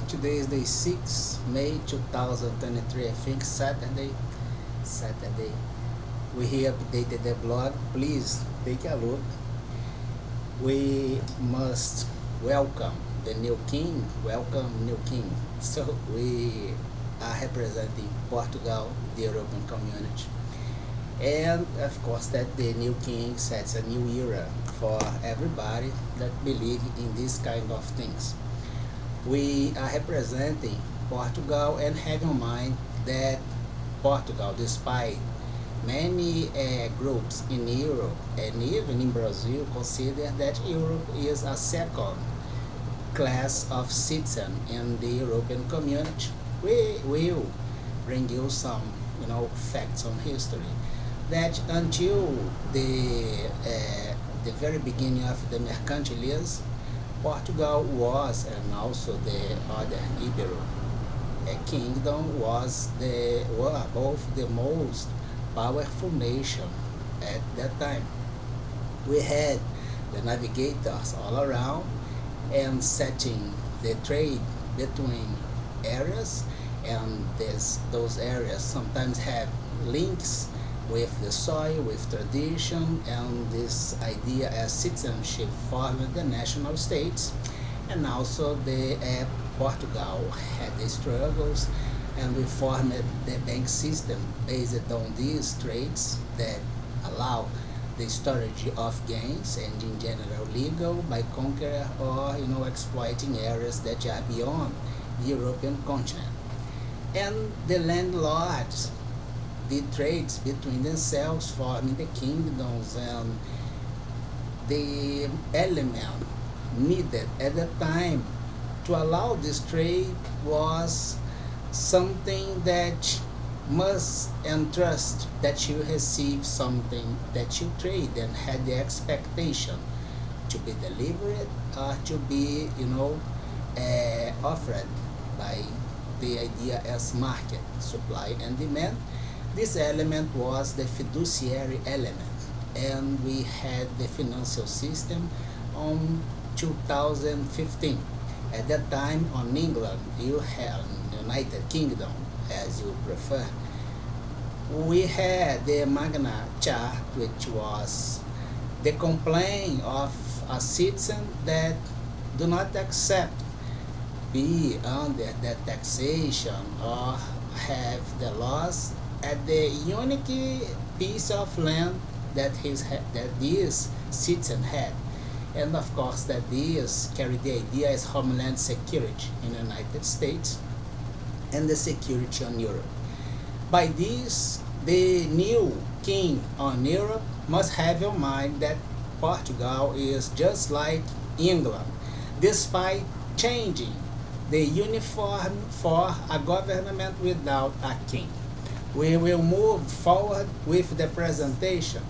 Today is the 6th May 2023, I think Saturday. We here updated the blog. Please take a look. We must welcome the new king. Welcome, new king. So we are representing Portugal, the European community. And of course that the new king sets a new era for everybody that believe in this kind of things. We are representing Portugal and have in mind that Portugal, despite many groups in Europe and even in Brazil, consider that Europe is a second class of citizen in the European community. We will bring you some, facts on history that until the very beginning of the mercantilism, Portugal was, and also the other Ibero kingdom were both the most powerful nation at that time. We had the navigators all around and setting the trade between areas, and those areas sometimes have links with the soil, with tradition, and this idea as citizenship formed the national states. And also the Portugal had the struggles, and we formed the bank system based on these trades that allow the storage of gains and in general legal by conquer or exploiting areas that are beyond the European continent. And the landlords did trades between themselves, forming the kingdoms, and the element needed at the time to allow this trade was something that must entrust that you receive something that you trade and had the expectation to be delivered or to be offered by the idea as market supply and demand. This element was the fiduciary element, and we had the financial system on 2015. At that time, on England, you had United Kingdom, as you prefer. We had the Magna Charta, which was the complaint of a citizen that do not accept be under the taxation or have the laws at the unique piece of land that this citizen had. And of course that this carried the idea as homeland security in the United States and the security on Europe. By this, the new king on Europe must have in mind that Portugal is just like England, despite changing the uniform for a government without a king. We will move forward with the presentation,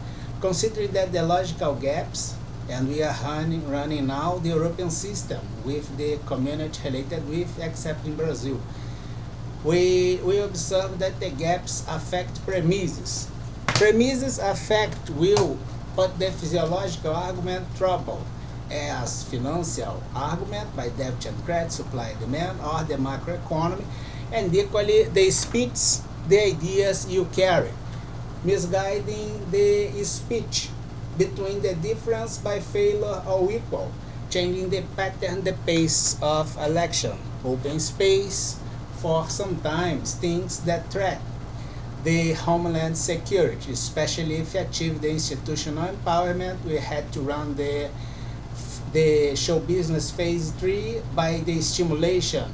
considering that the logical gaps, and we are running now the European system with the community related with, except in Brazil. We observe that the gaps affect premises. Premises affect will, but the physiological argument trouble as financial argument by debt and credit, supply and demand, or the macroeconomy, and equally the speech, the ideas you carry, misguiding the speech between the difference by failure or equal, changing the pattern, the pace of election, open space for sometimes things that threat the homeland security, especially if you achieve the institutional empowerment. We had to run the show business phase 3 by the stimulation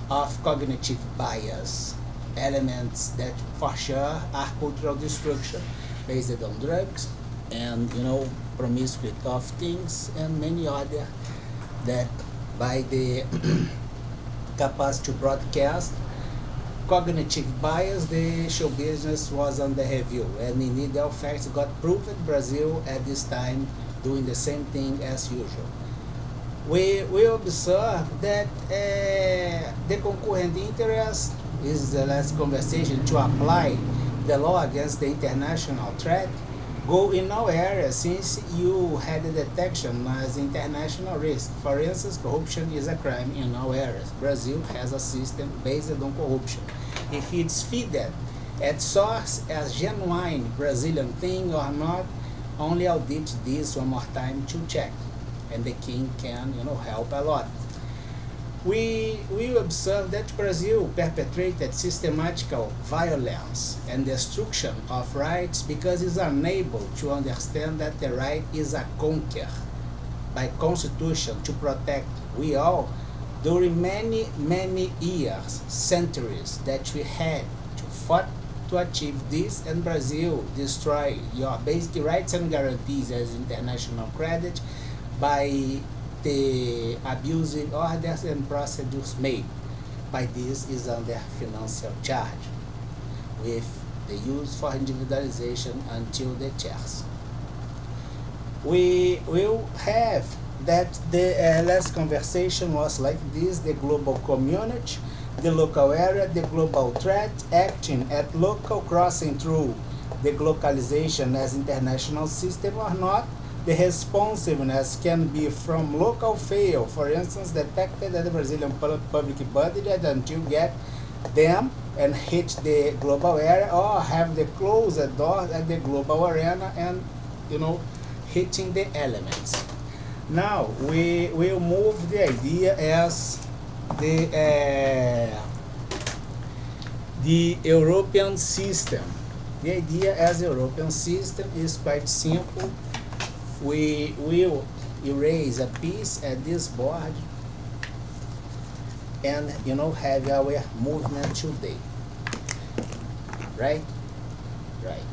of cognitive bias, elements that for sure are cultural destruction based on drugs and promiscuity of things and many other that by the capacity to broadcast cognitive bias, the show business was under review, and indeed the facts got proved. Brazil at this time doing the same thing as usual. We observe that the concurrent interest is the last conversation to apply the law against the international threat go in our area since you had a detection as international risk. For instance, corruption is a crime in our areas. Brazil has a system based on corruption. If it's feeded at source as genuine Brazilian thing or not, only audit this one more time to check. And the king can, help a lot. We observe that Brazil perpetrated systematic violence and destruction of rights because it's unable to understand that the right is a conquer by constitution to protect we all during many years, centuries that we had to fight to achieve this, and Brazil destroy your basic rights and guarantees as international credit by the abusive orders and procedures made. By this is under financial charge with the use for individualization until the checks. We will have that the last conversation was like this: the global community, the local area, the global threat, acting at local, crossing through the globalization as international system or not. The responsiveness can be from local fail, for instance, detected at the Brazilian public budget until get them and hit the global area, or have the closed door at the global arena and hitting the elements. Now we will move the idea as the European system. The idea as European system is quite simple. We will erase a piece at this board and have our movement today. Right? Right.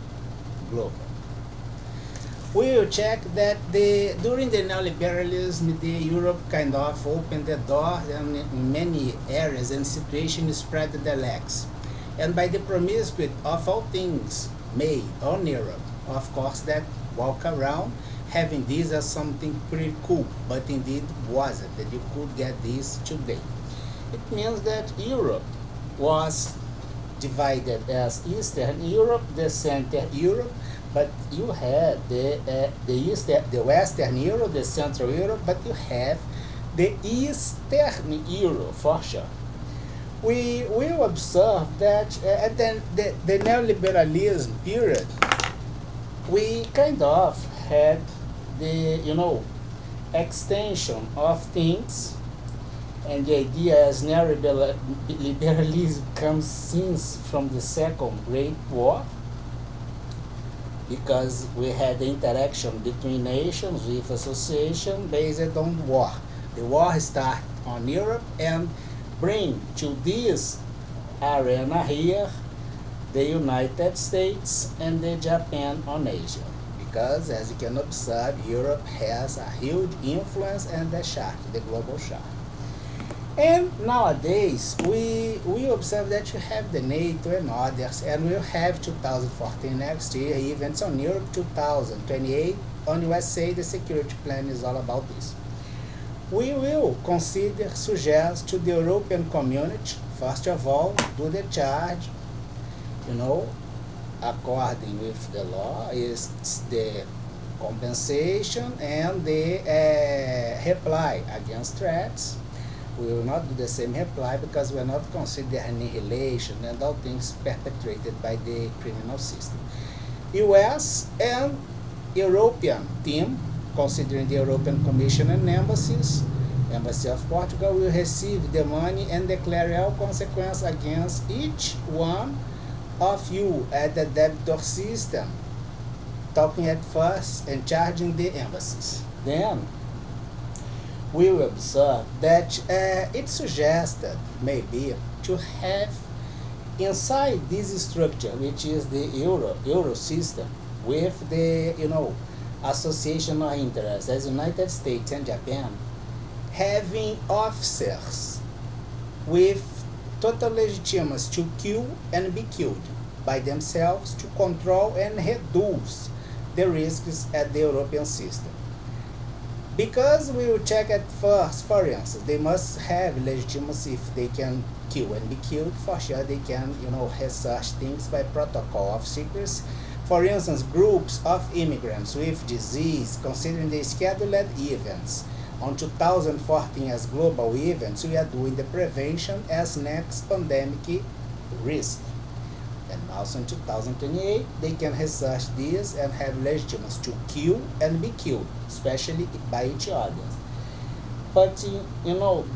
Global. We will check that during the neoliberalism, the Europe kind of opened the door and in many areas and situations spread the legs. And by the promiscuity of all things made on Europe, of course, that walk around having this as something pretty cool, but indeed wasn't, that you could get this today. It means that Europe was divided as Eastern Europe, the Central Europe, but you had the Western Europe, the Central Europe, but you have the Eastern Europe for sure. We will observe that at the neoliberalism period, we kind of had the extension of things, and the idea as neoliberalism comes since from the Second Great War, because we had the interaction between nations with association based on war. The war started on Europe and bring to this arena here the United States and the Japan on Asia. Because as you can observe, Europe has a huge influence and the shark, the global shark. And nowadays, we observe that you have the NATO and others, and we'll have 2014 next year, events on Europe 2028. On USA, the security plan is all about this. We will suggest to the European community, first of all, do the charge, according with the law, is the compensation and the reply against threats. We will not do the same reply because we are not considering annihilation and all things perpetrated by the criminal system. US and European team, considering the European Commission and embassies, Embassy of Portugal will receive the money and declare all consequences against each one of you at the debtor system, talking at first and charging the embassies. Then we will observe that it's suggested maybe to have inside this structure, which is the euro system, with the association of interests as United States and Japan, having officers with total legitimacy to kill and be killed by themselves to control and reduce the risks at the European system. Because we will check at first, for instance, they must have legitimacy if they can kill and be killed. For sure, they can, research things by protocol of secrecy. For instance, groups of immigrants with disease, considering the scheduled events on 2014 as global events, we are doing the prevention as next pandemic risk. And also in 2028, they can research this and have legitimacy to kill and be killed, especially by each other. But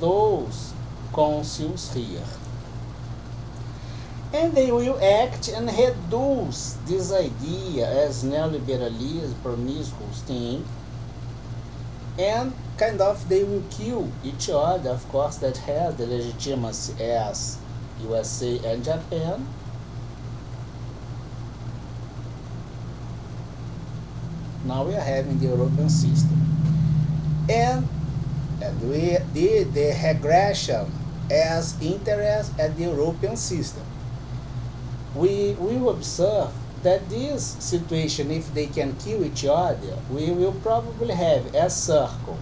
those councils here, and they will act and reduce this idea as neoliberalism, promiscuous thing, and kind of they will kill each other, of course, that has the legitimacy as USA and Japan. Now we are having the European system. And we did the regression as interest at the European system. We will observe that this situation, if they can kill each other, we will probably have a circle.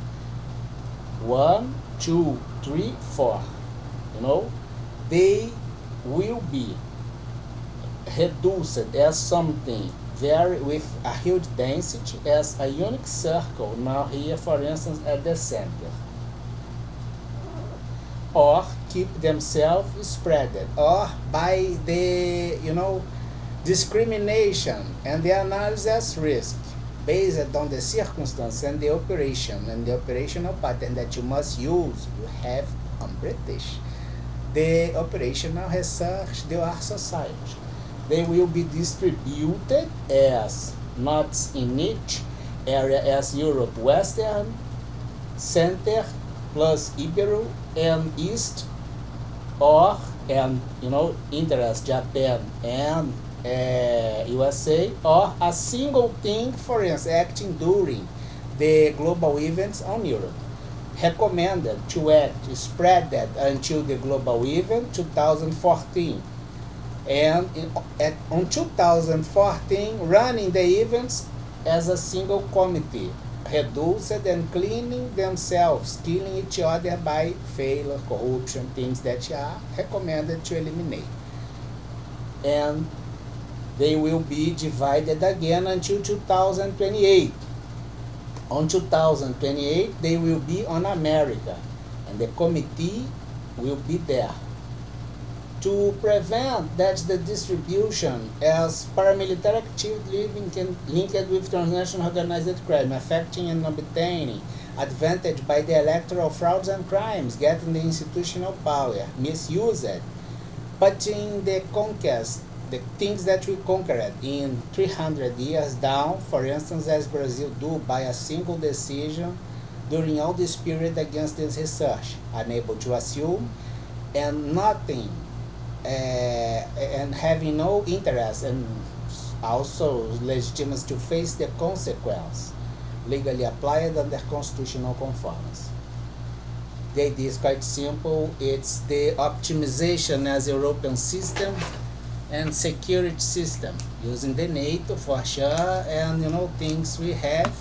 1, 2, 3, 4. They will be reduced as something very with a huge density as a unique circle, now here for instance at the center, or keep themselves spreaded, or by the discrimination and the analysis risk based on the circumstance and the operation and the operational pattern that you must use. You have on British the operational research, the Art Society. They will be distributed as not in each area as Europe, Western, Center, plus Ibero and East, or interest Japan and USA, or a single thing, for instance, acting during the global events on Europe. Recommended to act spread until the global event 2014. And on 2014, running the events as a single committee, reduced and cleaning themselves, killing each other by failure, corruption, things that are recommended to eliminate. And they will be divided again until 2028. On 2028, they will be on America, and the committee will be there. To prevent that the distribution as paramilitary activity linked with transnational organized crime, affecting and obtaining advantage by the electoral frauds and crimes, getting the institutional power, misused, putting the conquest, the things that we conquered in 300 years down, for instance, as Brazil do by a single decision during all this period against this research, unable to assume, and nothing, and having no interest and also legitimacy to face the consequence, legally applied under constitutional conformance. The idea is quite simple. It's the optimization as European system and security system, using the NATO for sure, and things we have.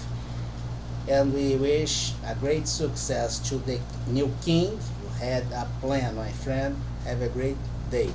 And we wish a great success to the new king. You had a plan, my friend. Have a great day.